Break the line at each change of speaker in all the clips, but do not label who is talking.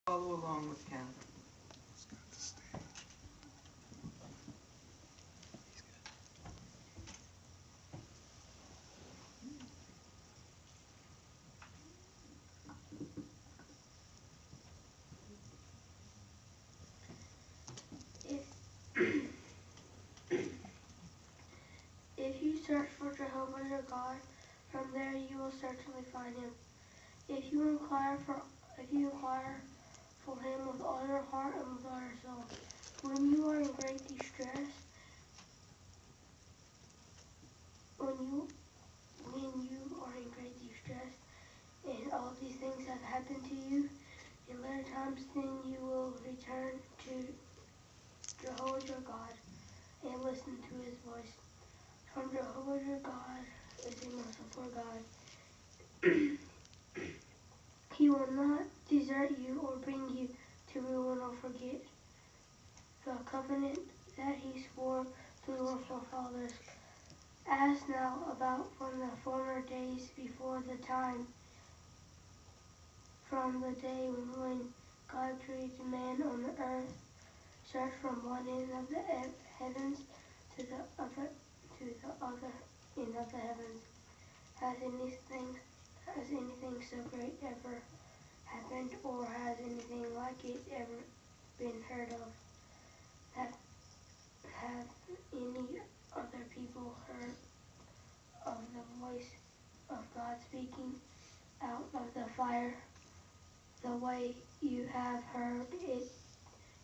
Follow along with Ken.
If you search for Jehovah your God, from there you will certainly find him. If you inquire for him with all your heart and with all your soul. When you are in great distress, and all these things have happened to you, in later times then you will return to Jehovah your God and listen to his voice. For Jehovah your God is a merciful God. He will not desert you or bring you to ruin or forget the covenant that he swore to your forefathers. Ask now about from the former days before the time, from the day when God created man on the earth. Search from one end of the heavens to the other end of the heavens. Has anything so great ever happened, or has anything like it ever been heard of? Have any other people heard of the voice of God speaking out of the fire, the way you have heard it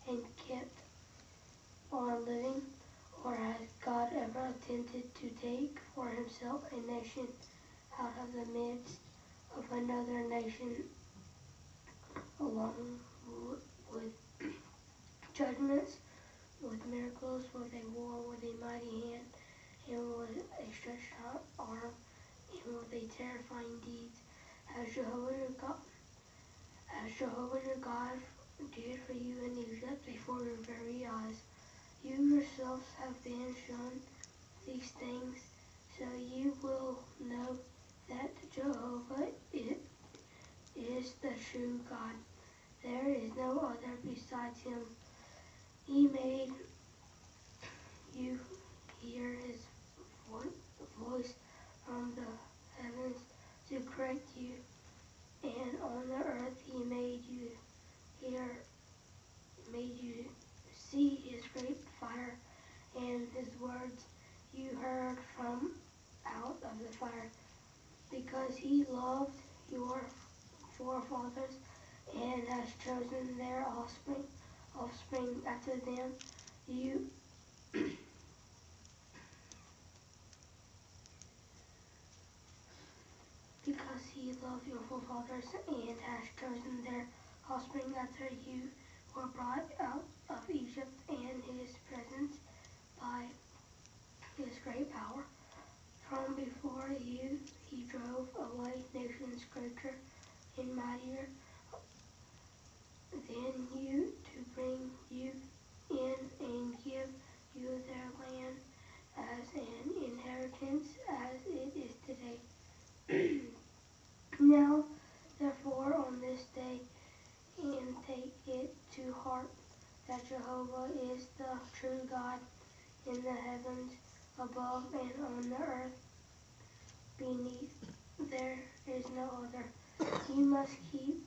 and kept on living? Or has God ever attempted to take for himself a nation out of the midst of another nation, along with judgments, with miracles, with a war, with a mighty hand, and with a stretched out arm, and with a terrifying deeds, as Jehovah your God did for you in Egypt before your very eyes? You yourselves have been shown these things, so you will know that Jehovah is the true God. There is no other besides him. He made you hear his voice from the heavens to correct you, and on the earth he made you see his great fire, and his words you heard from out of the fire, because he loved your forefathers and has chosen their offspring after them. Because he loved your forefathers and has chosen their offspring after you were brought out of Egypt, and his presence by his great power. From before you he drove away nations greater and mightier than you, to bring you in and give you their land as an inheritance, as it is today. Now, therefore, on this day, and take it to heart that Jehovah is the true God in the heavens above and on the earth beneath. There is no other. You must keep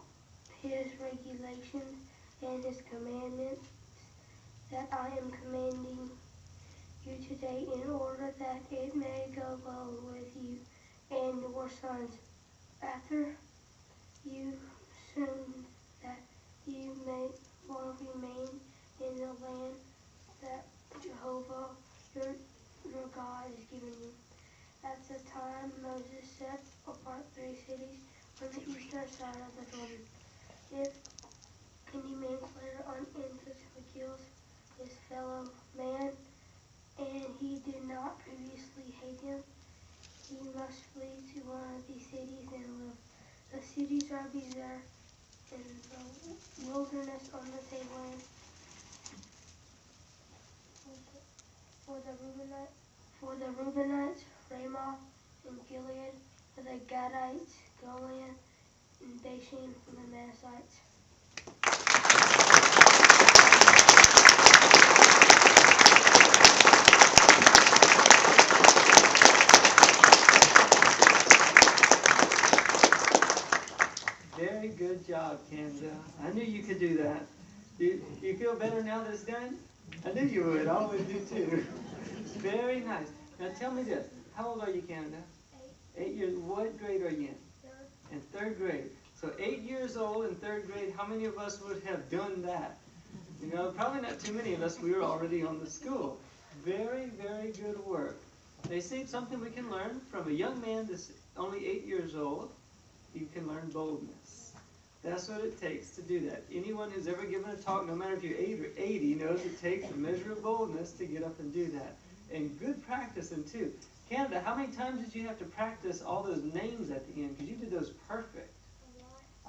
his regulations and his commandments that I am commanding you today, in order that it may go well with you and your sons after you, soon, that you may long remain in the land that Jehovah your God is giving you. At the time Moses set apart 3 cities on the eastern side of the Jordan. If any manslayer unintentionally kills his fellow man, and he did not previously hate him, he must flee to one of these cities and live. The cities are there in the wilderness on the tableland. For the Reubenites, Ramah and Gilead; for the Gadites, Golan and Bashan; for the Manassites,
I knew you could do that. Do you feel better now that it's done? I knew you would. I always do too. Very nice. Now tell me this. How old are you, Canada? 8 years. What grade are you in? In third grade. So 8 years old in third grade, how many of us would have done that? You know, probably not too many of us. We were already on the school. Very, very good work. They say something we can learn from a young man that's only 8 years old. You can learn boldness. That's what it takes to do that. Anyone who's ever given a talk, no matter if you're 8 or 80, knows it takes a measure of boldness to get up and do that. And good practicing too. Canada, how many times did you have to practice all those names at the end? Because you did those perfect.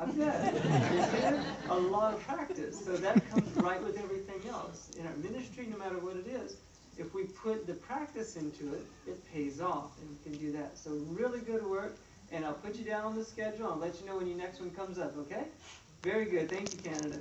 I bet. You did a lot of practice. So that comes right with everything else. In our ministry, no matter what it is, if we put the practice into it, it pays off, and we can do that. So really good work, and I'll put you down on the schedule. I'll let you know when your next one comes up, okay? Very good. Thank you, Canada.